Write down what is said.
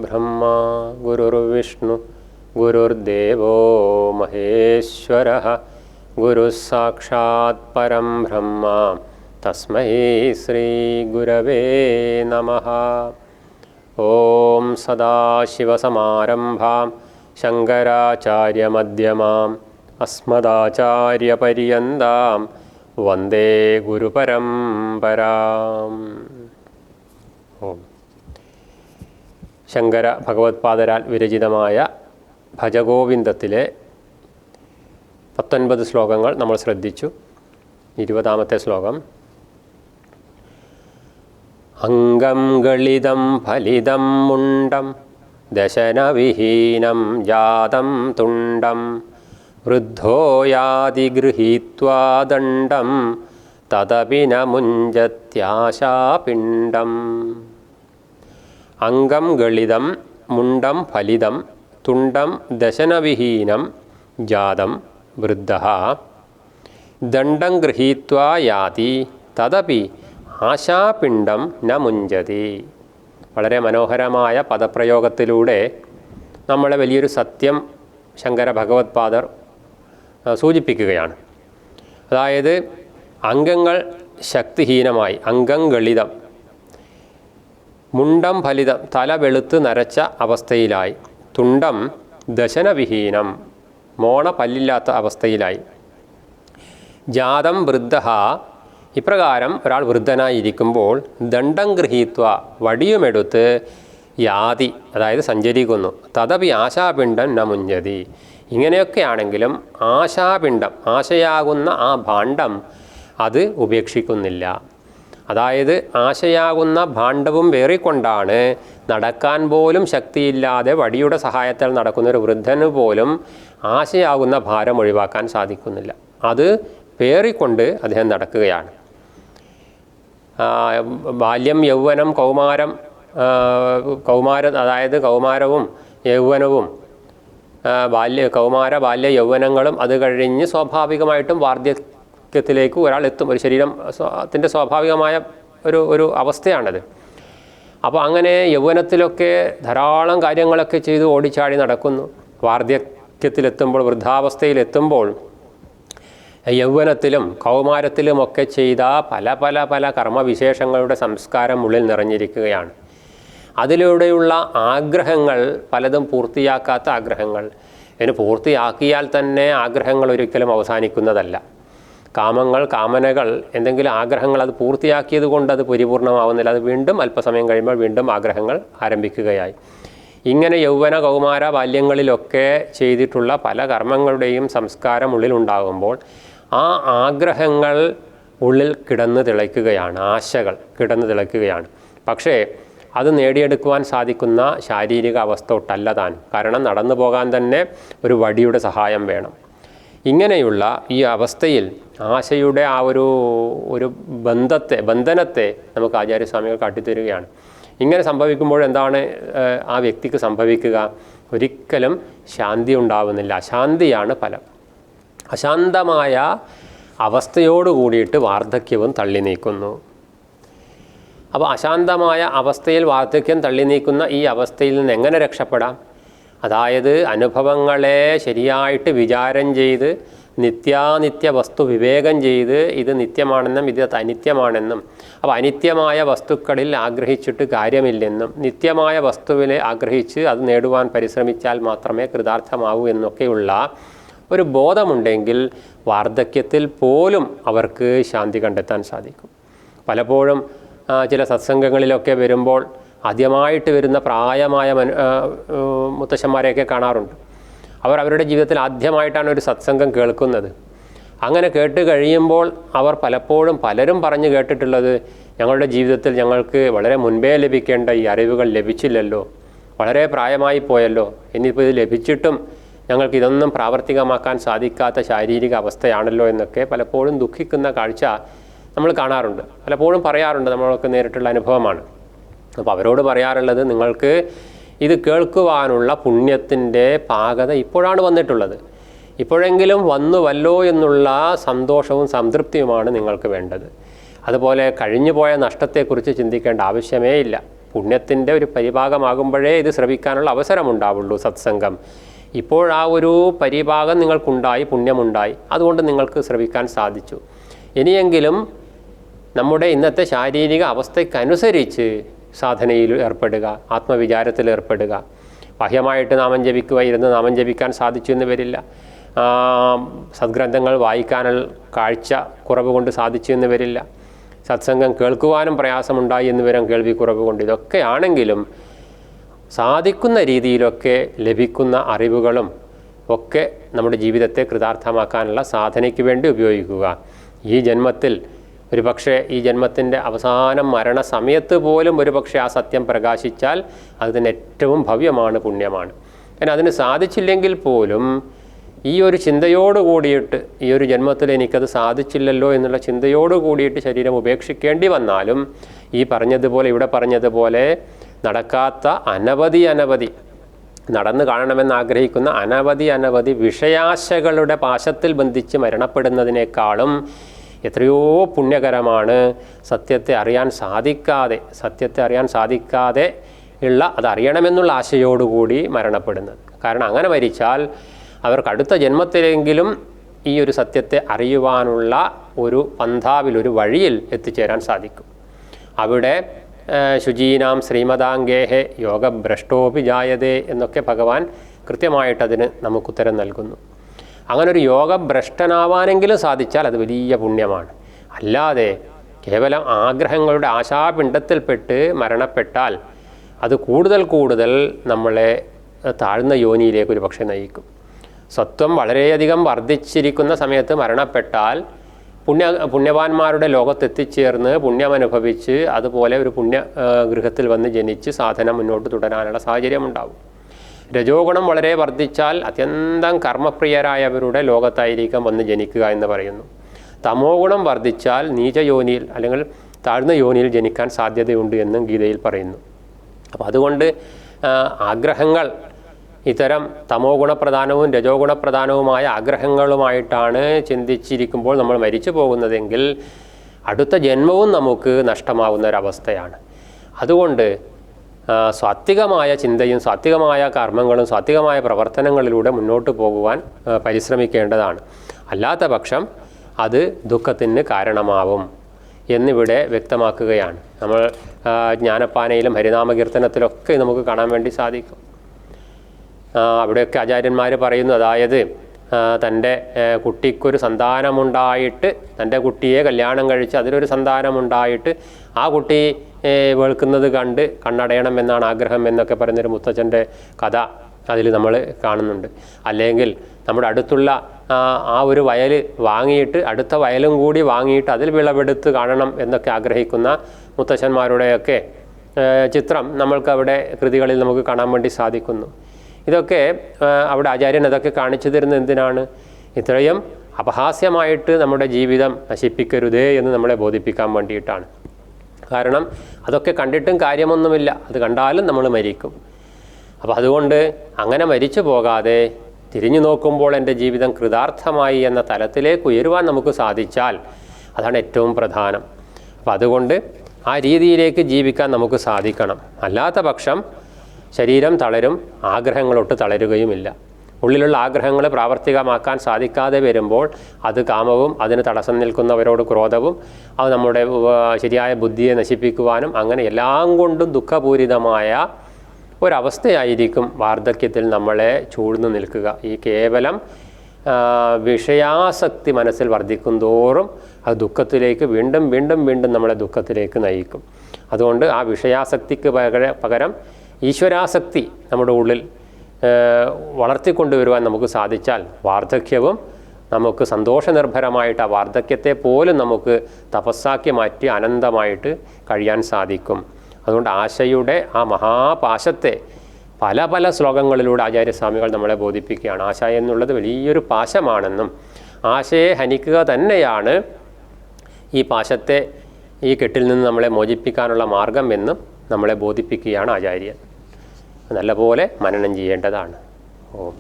गुरुर्ब्रह्मा गुरुर्विष्णु गुरुर्देवो महेश्वरः गुरुः साक्षात् परं ब्रह्म तस्मै श्री गुरवे नमः। ओम सदाशिवसमारंभां शंकराचार्यमध्यमाम् अस्मदाचार्यपर्यन्तां वन्दे गुरुपरम्पराम्। ഓം ശങ്കര ഭഗവത്പാദരാൽ വിരചിതമായ ഭജഗോവിന്ദത്തിലെ 19 ശ്ലോകങ്ങൾ നമ്മൾ ശ്രദ്ധിച്ചു. 20ാമത്തെ ശ്ലോകം. അംഗം ഗളിതം ഫലിതം മുണ്ടം ദശനവിഹീനം ജാതം തുണ്ടം വൃദ്ധോ യാതി ഗൃഹീത്വാ ദണ്ഡം തദപി ന മുഞ്ചത്യാശാപിണ്ഡം. അംഗം ഗളിതം മുണ്ടം ഫലിതം തുണ്ടം ദശനവിഹീനം ജാതം വൃദ്ധഃ ദണ്ഡം ഗൃഹീത്വാ യാതി തദപി ആശാപിണ്ഡം ന മുഞ്ചതി. വളരെ മനോഹരമായ പദപ്രയോഗത്തിലൂടെ നമ്മളെ വലിയൊരു സത്യം ശങ്കര ഭഗവത്പാദർ സൂചിപ്പിക്കുകയാണ്. അതായത് അംഗങ്ങൾ ശക്തിഹീനമായി, അംഗം ഗളിതം, മുണ്ടം ഫലിതം, തല വെളുത്ത് നരച്ച അവസ്ഥയിലായി, തുണ്ടം ദശനവിഹീനം, മോണ പല്ലില്ലാത്ത അവസ്ഥയിലായി, ജാതം വൃദ്ധഃ, ഇപ്രകാരം ഒരാൾ വൃദ്ധനായിരിക്കുമ്പോൾ ദണ്ഡം ഗൃഹീത്വ, വടിയുമെടുത്ത്, യാതി, അതായത് സഞ്ചരിക്കുന്നു, തദപി ആശാപിണ്ഡം ന മുഞ്ചതി. ഇങ്ങനെയൊക്കെയാണെങ്കിലും ആശാപിണ്ഡം, ആശയാകുന്ന ആ ഭാണ്ഡം അത് ഉപേക്ഷിക്കുന്നില്ല. അതായത് ആശയാകുന്ന ഭാണ്ഡവും വേറിക്കൊണ്ടാണ് നടക്കാൻ പോലും ശക്തിയില്ലാതെ വടിയുടെ സഹായത്താൽ നടക്കുന്നൊരു വൃദ്ധന് പോലും ആശയാകുന്ന ഭാരം ഒഴിവാക്കാൻ സാധിക്കുന്നില്ല. അത് പേറിക്കൊണ്ട് അദ്ദേഹം നടക്കുകയാണ്. ബാല്യം, യൗവനം, കൗമാരം, അതായത് കൗമാരവും യൗവനവും കൗമാര ബാല്യ യൗവനങ്ങളും അത് കഴിഞ്ഞ് സ്വാഭാവികമായിട്ടും വാർദ്ധക്യത്തിലേക്ക് ഒരാൾ എത്തും. ഒരു ശരീരത്തിൻ്റെ സ്വാഭാവികമായ ഒരു അവസ്ഥയാണത്. അപ്പോൾ അങ്ങനെ യൗവനത്തിലൊക്കെ ധാരാളം കാര്യങ്ങളൊക്കെ ചെയ്ത് ഓടിച്ചാടി നടക്കുന്നു. വാർദ്ധക്യത്തിലെത്തുമ്പോൾ, വൃദ്ധാവസ്ഥയിലെത്തുമ്പോൾ യൗവനത്തിലും കൗമാരത്തിലുമൊക്കെ ചെയ്ത പല പല പല കർമ്മവിശേഷങ്ങളുടെ സംസ്കാരം ഉള്ളിൽ നിറഞ്ഞിരിക്കുകയാണ്. അതിലൂടെയുള്ള ആഗ്രഹങ്ങൾ പലതും പൂർത്തിയാക്കാത്ത ആഗ്രഹങ്ങൾ. ഇതിന് പൂർത്തിയാക്കിയാൽ തന്നെ ആഗ്രഹങ്ങൾ ഒരിക്കലും അവസാനിക്കുന്നതല്ല. കാമനകൾ, എന്തെങ്കിലും ആഗ്രഹങ്ങൾ അത് പൂർത്തിയാക്കിയത് കൊണ്ട് അത് പരിപൂർണമാവുന്നില്ല. അത് വീണ്ടും അല്പസമയം കഴിയുമ്പോൾ വീണ്ടും ആഗ്രഹങ്ങൾ ആരംഭിക്കുകയായി. ഇങ്ങനെ യൗവന കൗമാര ബാല്യങ്ങളിലൊക്കെ ചെയ്തിട്ടുള്ള പല കർമ്മങ്ങളുടെയും സംസ്കാരം ഉള്ളിലുണ്ടാകുമ്പോൾ ആ ആഗ്രഹങ്ങൾ ഉള്ളിൽ കിടന്ന് തിളയ്ക്കുകയാണ്, ആശകൾ കിടന്ന് തിളയ്ക്കുകയാണ്. പക്ഷേ അത് നേടിയെടുക്കുവാൻ സാധിക്കുന്ന ശാരീരിക അവസ്ഥ ഒട്ടല്ല താൻ. കാരണം നടന്നു പോകാൻ തന്നെ ഒരു വടിയുടെ സഹായം വേണം. ഇങ്ങനെയുള്ള ഈ അവസ്ഥയിൽ ആശയുടെ ആ ഒരു ബന്ധനത്തെ നമുക്ക് ആചാര്യസ്വാമികൾ കാട്ടിത്തരികയാണ്. ഇങ്ങനെ സംഭവിക്കുമ്പോൾ എന്താണ് ആ വ്യക്തിക്ക് സംഭവിക്കുക? ഒരിക്കലും ശാന്തി ഉണ്ടാവുന്നില്ല. അശാന്തിയാണ് ഫലം. അശാന്തമായ അവസ്ഥയോട് കൂടിയിട്ട് വാർദ്ധക്യവും തള്ളി നീക്കുന്നു. അപ്പോൾ അശാന്തമായ അവസ്ഥയിൽ വാർദ്ധക്യം തള്ളി നീക്കുന്ന ഈ അവസ്ഥയിൽ നിന്ന് എങ്ങനെ രക്ഷപ്പെടാം? അതായത് അനുഭവങ്ങളെ ശരിയായിട്ട് വിചാരം ചെയ്ത് നിത്യാനിത്യ വസ്തു വിവേകം ചെയ്ത് ഇത് നിത്യമാണെന്നും ഇത് അനിത്യമാണെന്നും, അപ്പോൾ അനിത്യമായ വസ്തുക്കളിൽ ആഗ്രഹിച്ചിട്ട് കാര്യമില്ലെന്നും നിത്യമായ വസ്തുവിനെ ആഗ്രഹിച്ച് അത് നേടുവാൻ പരിശ്രമിച്ചാൽ മാത്രമേ കൃതാർത്ഥമാവൂ എന്നൊക്കെയുള്ള ഒരു ബോധമുണ്ടെങ്കിൽ വാർദ്ധക്യത്തിൽ പോലും അവർക്ക് ശാന്തി കണ്ടെത്താൻ സാധിക്കും. പലപ്പോഴും ചില സത്സംഗങ്ങളിലൊക്കെ വരുമ്പോൾ ആദ്യമായിട്ട് വരുന്ന പ്രായമായ മുത്തശ്ശന്മാരെയൊക്കെ കാണാറുണ്ട്. അവരുടെ ജീവിതത്തിൽ ആദ്യമായിട്ടാണ് ഒരു സത്സംഗം കേൾക്കുന്നത്. അങ്ങനെ കേട്ട് കഴിയുമ്പോൾ അവർ പലരും പറഞ്ഞു കേട്ടിട്ടുള്ളത്, ഞങ്ങളുടെ ജീവിതത്തിൽ ഞങ്ങൾക്ക് വളരെ മുൻപേ ലഭിക്കേണ്ട ഈ അറിവുകൾ ലഭിച്ചില്ലല്ലോ, വളരെ പ്രായമായി പോയല്ലോ, ഇനിയിപ്പോൾ ഇത് ലഭിച്ചിട്ടും ഞങ്ങൾക്ക് ഇതൊന്നും പ്രാവർത്തികമാക്കാൻ സാധിക്കാത്ത ശാരീരിക അവസ്ഥയാണല്ലോ എന്നൊക്കെ പലപ്പോഴും ദുഃഖിക്കുന്ന കാഴ്ച നമ്മൾ കാണാറുണ്ട്. പലപ്പോഴും പറയാറുണ്ട്, നമ്മളൊക്കെ നേരിട്ടുള്ള അനുഭവമാണ്. അപ്പോൾ അവരോട് പറയാറുള്ളത്, നിങ്ങൾക്ക് ഇത് കേൾക്കുവാനുള്ള പുണ്യത്തിൻ്റെ പാകത ഇപ്പോഴാണ് വന്നിട്ടുള്ളത്. ഇപ്പോഴെങ്കിലും വന്നുവല്ലോ എന്നുള്ള സന്തോഷവും സംതൃപ്തിയുമാണ് നിങ്ങൾക്ക് വേണ്ടത്. അതുപോലെ കഴിഞ്ഞു പോയ നഷ്ടത്തെക്കുറിച്ച് ചിന്തിക്കേണ്ട ആവശ്യമേ ഇല്ല. പുണ്യത്തിൻ്റെ ഒരു പരിഭാഗമാകുമ്പോഴേ ഇത് ശ്രവിക്കാനുള്ള അവസരമുണ്ടാവുള്ളൂ സത്സംഗം. ഇപ്പോൾ ആ ഒരു പരിഭാഗം നിങ്ങൾക്കുണ്ടായി, പുണ്യമുണ്ടായി, അതുകൊണ്ട് നിങ്ങൾക്ക് ശ്രവിക്കാൻ സാധിച്ചു. ഇനിയെങ്കിലും നമ്മുടെ ഇന്നത്തെ ശാരീരിക അവസ്ഥയ്ക്കനുസരിച്ച് സാധനയിൽ ഏർപ്പെടുക, ആത്മവിചാരത്തിൽ ഏർപ്പെടുക. ബാഹ്യമായിട്ട് നാമം ജപിക്കുക, ഇരുന്ന് നാമം ജപിക്കാൻ സാധിച്ചു എന്ന് വരില്ല. സദ്ഗ്രന്ഥങ്ങൾ വായിക്കാനുള്ള കാഴ്ച കുറവ് കൊണ്ട് സാധിച്ചു എന്ന് വരില്ല. സത്സംഗം കേൾക്കുവാനും പ്രയാസമുണ്ടായി എന്ന് വരും, കേൾവി കുറവ് കൊണ്ട്. ഇതൊക്കെ ആണെങ്കിലും സാധിക്കുന്ന രീതിയിലൊക്കെ ലഭിക്കുന്ന അറിവുകളും ഒക്കെ നമ്മുടെ ജീവിതത്തെ കൃതാർത്ഥമാക്കാനുള്ള സാധനയ്ക്ക് വേണ്ടി ഉപയോഗിക്കുക. ഈ ജന്മത്തിൽ ഒരു പക്ഷേ ഈ ജന്മത്തിൻ്റെ അവസാനം മരണസമയത്ത് പോലും ഒരു പക്ഷേ ആ സത്യം പ്രകാശിച്ചാൽ അത് തന്നെ ഏറ്റവും ഭവ്യമാണ്, പുണ്യമാണ്. കാരണം അതിന് സാധിച്ചില്ലെങ്കിൽ പോലും ഈ ഒരു ചിന്തയോട് കൂടിയിട്ട്, ഈ ഒരു ജന്മത്തിൽ എനിക്കത് സാധിച്ചില്ലല്ലോ എന്നുള്ള ചിന്തയോട് കൂടിയിട്ട് ശരീരം ഉപേക്ഷിക്കേണ്ടി വന്നാലും ഈ പറഞ്ഞതുപോലെ, ഇവിടെ പറഞ്ഞതുപോലെ നടക്കാത്ത അനവധി നടന്നു കാണണമെന്ന് ആഗ്രഹിക്കുന്ന അനവധി വിഷയാശകളുടെ പാശത്തിൽ ബന്ധിച്ച് മരണപ്പെടുന്നതിനേക്കാളും എത്രയോ പുണ്യകരമാണ് സത്യത്തെ അറിയാൻ സാധിക്കാതെ ഉള്ള അതറിയണമെന്നുള്ള ആശയോടുകൂടി മരണപ്പെടുന്നത്. കാരണം അങ്ങനെ മരിച്ചാൽ അവർക്ക് അടുത്ത ജന്മത്തിലെങ്കിലും ഈ ഒരു സത്യത്തെ അറിയുവാനുള്ള ഒരു പന്ഥാവിൽ, ഒരു വഴിയിൽ എത്തിച്ചേരാൻ സാധിക്കും. അവിടെ ശുചീനാം ശ്രീമതാംഗേഹെ യോഗഭ്രഷ്ടോപി ജായതേ എന്നൊക്കെ ഭഗവാൻ കൃത്യമായിട്ടതിന് നമുക്കുത്തരം നൽകുന്നു. അങ്ങനെ ഒരു യോഗഭ്രഷ്ടനാവാനെങ്കിലും സാധിച്ചാൽ അത് വലിയ പുണ്യമാണ്. അല്ലാതെ കേവലം ആഗ്രഹങ്ങളുടെ ആശാപിണ്ഡത്തിൽപ്പെട്ട് മരണപ്പെട്ടാൽ അത് കൂടുതൽ നമ്മളെ താഴ്ന്ന യോനിയിലേക്ക് ഒരു പക്ഷേ നയിക്കും. സത്വം വളരെയധികം വർദ്ധിച്ചിരിക്കുന്ന സമയത്ത് മരണപ്പെട്ടാൽ പുണ്യവാന്മാരുടെ ലോകത്തെത്തിച്ചേർന്ന് പുണ്യമനുഭവിച്ച് അതുപോലെ ഒരു പുണ്യഗൃഹത്തിൽ വന്ന് ജനിച്ച് സാധന മുന്നോട്ട് തുടരാനുള്ള സാഹചര്യമുണ്ടാവും. രജോ ഗുണം വളരെ വർദ്ധിച്ചാൽ അത്യന്തം കർമ്മപ്രിയരായവരുടെ ലോകത്തായിരിക്കാം വന്ന് ജനിക്കുക എന്ന് പറയുന്നു. തമോ ഗുണം വർദ്ധിച്ചാൽ നീചയോനിയിൽ അല്ലെങ്കിൽ താഴ്ന്ന യോനിയിൽ ജനിക്കാൻ സാധ്യതയുണ്ട് എന്നും ഗീതയിൽ പറയുന്നു. അപ്പോൾ അതുകൊണ്ട് ആഗ്രഹങ്ങൾ ഇത്തരം തമോ ഗുണപ്രധാനവും രജോ ഗുണപ്രധാനവുമായ ആഗ്രഹങ്ങളുമായിട്ടാണ് ചിന്തിച്ചിരിക്കുമ്പോൾ നമ്മൾ മരിച്ചു പോകുന്നതെങ്കിൽ അടുത്ത ജന്മവും നമുക്ക് നഷ്ടമാവുന്ന ഒരവസ്ഥയാണ്. അതുകൊണ്ട് സാത്വികമായ ചിന്തയും സാത്വികമായ കർമ്മങ്ങളും സാത്വികമായ പ്രവർത്തനങ്ങളിലൂടെ മുന്നോട്ട് പോകുവാൻ പരിശ്രമിക്കേണ്ടതാണ്. അല്ലാത്ത പക്ഷം അത് ദുഃഖത്തിന് കാരണമാവും എന്നിവിടെ വ്യക്തമാക്കുകയാണ്. നമ്മൾ ജ്ഞാനപ്പാനയിലും ഹരിനാമകീർത്തനത്തിലൊക്കെ നമുക്ക് കാണാൻ വേണ്ടി സാധിക്കും. അവിടെയൊക്കെ ആചാര്യന്മാർ പറയുന്നു, അതായത് തൻ്റെ കുട്ടിക്കൊരു സന്താനമുണ്ടായിട്ട്, തൻ്റെ കുട്ടിയെ കല്യാണം കഴിച്ച് അതിലൊരു സന്താനമുണ്ടായിട്ട് ആ കുട്ടി വെളുക്കുന്നത് കണ്ട് കണ്ണടയണം എന്നാണ് ആഗ്രഹം എന്നൊക്കെ പറയുന്നൊരു മുത്തച്ഛൻ്റെ കഥ അതിൽ നമ്മൾ കാണുന്നുണ്ട്. അല്ലെങ്കിൽ നമ്മുടെ അടുത്തുള്ള ആ ഒരു വയൽ വാങ്ങിയിട്ട് അടുത്ത വയലും കൂടി വാങ്ങിയിട്ട് അതിൽ വിളവെടുത്ത് കാണണം എന്നൊക്കെ ആഗ്രഹിക്കുന്ന മുത്തച്ഛന്മാരുടെയൊക്കെ ചിത്രം നമ്മൾക്ക് അവിടെ കൃതികളിൽ നമുക്ക് കാണാൻ വേണ്ടി സാധിക്കുന്നു. ഇതൊക്കെ അവിടെ ആചാര്യൻ അതൊക്കെ കാണിച്ചു തരുന്നത് എന്തിനാണ്? ഇത്രയും അപഹാസ്യമായിട്ട് നമ്മുടെ ജീവിതം നശിപ്പിക്കരുതേ എന്ന് നമ്മളെ ബോധിപ്പിക്കാൻ വേണ്ടിയിട്ടാണ്. കാരണം അതൊക്കെ കണ്ടിട്ടും കാര്യമൊന്നുമില്ല, അത് കണ്ടാലും നമ്മൾ മരിക്കും. അപ്പോൾ അതുകൊണ്ട് അങ്ങനെ മരിച്ചു പോകാതെ തിരിഞ്ഞു നോക്കുമ്പോൾ എൻ്റെ ജീവിതം കൃതാർത്ഥമായി എന്ന തലത്തിലേക്ക് ഉയരുവാൻ നമുക്ക് സാധിച്ചാൽ അതാണ് ഏറ്റവും പ്രധാനം. അപ്പോൾ അതുകൊണ്ട് ആ രീതിയിലേക്ക് ജീവിക്കാൻ നമുക്ക് സാധിക്കണം. അല്ലാത്ത പക്ഷം ശരീരം തളരും, ആഗ്രഹങ്ങളൊട്ട് തളരുകയുമില്ല. ഉള്ളിലുള്ള ആഗ്രഹങ്ങൾ പ്രാവർത്തികമാക്കാൻ സാധിക്കാതെ വരുമ്പോൾ അത് കാമവും അതിന് തടസ്സം നിൽക്കുന്നവരോട് ക്രോധവും അത് നമ്മുടെ ശരിയായ ബുദ്ധിയെ നശിപ്പിക്കുവാനും അങ്ങനെ എല്ലാം കൊണ്ടും ദുഃഖപൂരിതമായ ഒരവസ്ഥയായിരിക്കും വാർദ്ധക്യത്തിൽ നമ്മളെ ചൂഴ്ന്നു നിൽക്കുക. ഈ കേവലം വിഷയാസക്തി മനസ്സിൽ വർദ്ധിക്കും തോറും അത് ദുഃഖത്തിലേക്ക് വീണ്ടും നമ്മളെ ദുഃഖത്തിലേക്ക് നയിക്കും. അതുകൊണ്ട് ആ വിഷയാസക്തിക്ക് പകരം ഈശ്വരാസക്തി നമ്മുടെ ഉള്ളിൽ വളർത്തിക്കൊണ്ടുവരുവാൻ നമുക്ക് സാധിച്ചാൽ വാർദ്ധക്യവും നമുക്ക് സന്തോഷനിർഭരമായിട്ട് ആ വാർദ്ധക്യത്തെ പോലും നമുക്ക് തപസ്സാക്കി മാറ്റി അനന്തമായിട്ട് കഴിയാൻ സാധിക്കും. അതുകൊണ്ട് ആശയുടെ ആ മഹാപാശത്തെ പല ശ്ലോകങ്ങളിലൂടെ ആചാര്യസ്വാമികൾ നമ്മളെ ബോധിപ്പിക്കുകയാണ്. ആശ എന്നുള്ളത് വലിയൊരു പാശമാണെന്നും ആശയെ ഹനിക്കുക തന്നെയാണ് ഈ പാശത്തെ ഈ കെട്ടിൽ നിന്ന് നമ്മളെ മോചിപ്പിക്കാനുള്ള മാർഗം എന്നും നമ്മളെ ബോധിപ്പിക്കുകയാണ് ആചാര്യൻ. നല്ലപോലെ മനനം ചെയ്യേണ്ടതാണ്. ഓം.